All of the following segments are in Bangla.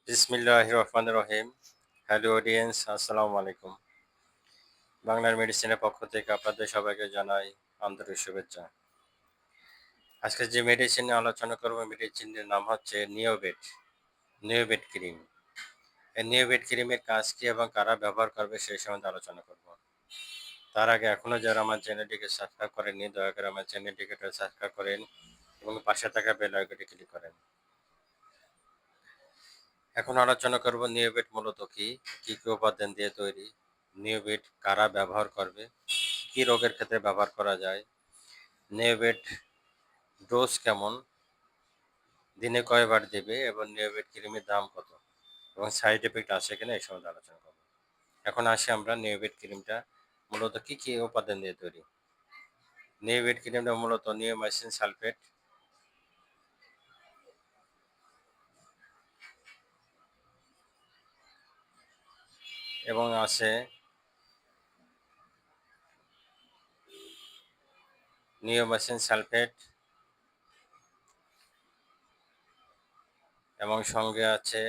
বিসমিল্লাহির রহমানির রহিম। হ্যালো অডিয়েন্স, আসসালামু আলাইকুম। বাংলার মেডিসিনের পক্ষ থেকে আপনাদের সবাইকে জানাই আন্তরিক শুভেচ্ছা। আজকে যে মেডিসিন নিয়ে আলোচনা করব, মেডিসিনটির নাম হচ্ছে নিওবেট। Neobet cream. এই নিওবেট ক্রিমের কাজ কী এবং কারা ব্যবহার করবে সেই সম্বন্ধে আলোচনা করব। তার আগে এখনও যারা আমার চ্যানেলটিকে সাবস্ক্রাইব করেননি, দয়া করে আমার চ্যানেলটিকে সাবস্ক্রাইব করেন এবং পাশে থাকা বেল আইকনটি ক্লিক করেন। এখন আলোচনা করব নিওবেট মূলত কি, কি কি উপাদান দিয়ে তৈরি, নিওবেট কারা ব্যবহার করবে, কি রোগের ক্ষেত্রে ব্যবহার করা যায়, নিওবেট ডোজ কেমন, দিনে কয়বার দেবে এবং নিওবেট ক্রিমের দাম কত এবং সাইড এফেক্ট আছে কিনা এই সম্বন্ধে আলোচনা করব। এখন আসি আমরা নিওবেট ক্রিমটা মূলত কি কি উপাদান দিয়ে তৈরি। নিওবেট ক্রিমটা মূলত নিওমাইসিন সালফেট এবং আছে নিওমাইসিন সালফেট এবং সঙ্গে আছে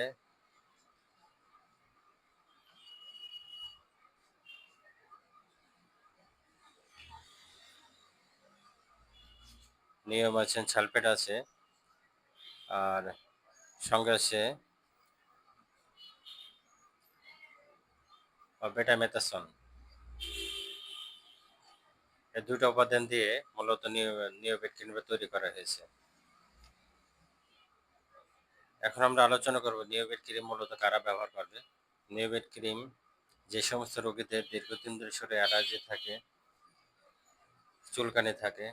নিওমাইসিন সালফেট আছে আর সঙ্গে আছে বেটামেথাসন। এই দুটো উপাদান দিয়ে মূলত নিওবেট ক্রিমটা তৈরি করা হয়েছে। এখন আমরা আলোচনা করব নিওবেট ক্রিম মূলত কারা ব্যবহার করবে। নিওবেট ক্রিম যে সমস্ত রোগীদের দীর্ঘদিন ধরে শরীরে অ্যালার্জি থাকে, চুলকানি থাকে,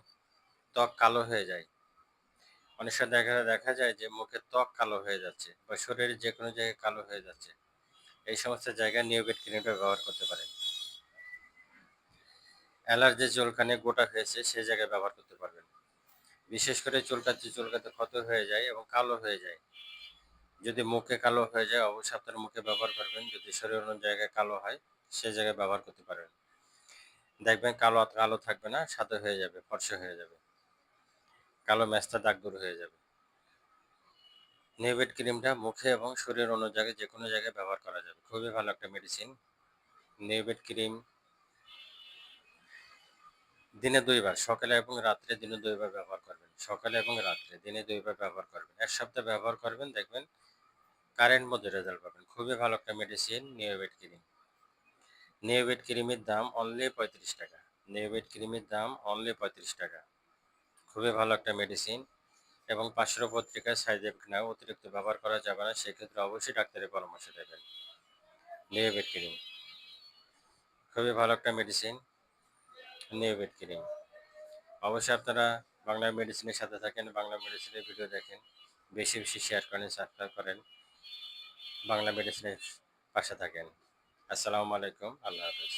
ত্বক কালো হয়ে যায়, অনেক সময় দেখা যায় যে মুখের ত্বক কালো হয়ে যাচ্ছে বা শরীরের যে কোনো জায়গায় কালো হয়ে যাচ্ছে, এই সমস্ত জায়গায় নিওবেট ক্রিমটা ব্যবহার করতে পারেন। অ্যালার্জি চুলকানি গোটা হয়েছে সেই জায়গায় ব্যবহার করতে পারবেন। বিশেষ করে চুলকাতে ক্ষত হয়ে যায় এবং কালো হয়ে যায়, যদি মুখে কালো হয়ে যায় অবশ্যই আপনার মুখে ব্যবহার করবেন। যদি শরীরের অন্য জায়গায় কালো হয় সেই জায়গায় ব্যবহার করতে পারবেন। দেখবেন কালো কালো থাকবে না, সাদা হয়ে যাবে, ফর্সা হয়ে যাবে, কালো মেস্তা দাগ দূর হয়ে যাবে। নিওবেট ক্রিমটা মুখে এবং শরীরের অন্য জায়গায় যে কোনো জায়গায় ব্যবহার করা যাবে, খুবই ভালো একটা মেডিসিন। নিওবেট ক্রিম দিনে ২ বার, সকালে এবং রাত্রে দিনে ২ বার ব্যবহার করবেন। সকালে এবং রাত্রে দিনে ২ বার ব্যবহার করবেন। ১ সপ্তাহ ব্যবহার করবেন, দেখবেন কারেন্ট মধ্যে রেজাল্ট পাবেন। খুবই ভালো একটা মেডিসিন নিওবেট ক্রিম। নিওবেট ক্রিমের দাম অনলি ৩৫ টাকা। নিওবেট ক্রিমের দাম অনলি ৩৫ টাকা। খুবই ভালো একটা মেডিসিন এবং পার্শ্ব পত্রিকায় সাইড এফেক্ট না, অতিরিক্ত ব্যবহার করা যাবে না, সেক্ষেত্রে অবশ্যই ডাক্তারের পরামর্শ নেবেন। নিওবেট ক্রিম খুবই ভালো একটা মেডিসিন। নিওবেট ক্রিম অবশ্যই আপনারা বাংলা মেডিসিনের সাথে থাকেন, বাংলা মেডিসিনের ভিডিও দেখেন, বেশি বেশি শেয়ার করেন, সাবস্ক্রাইব করেন, বাংলা মেডিসিনের পাশে থাকেন। আসসালামু আলাইকুম, আল্লাহ হাফেজ।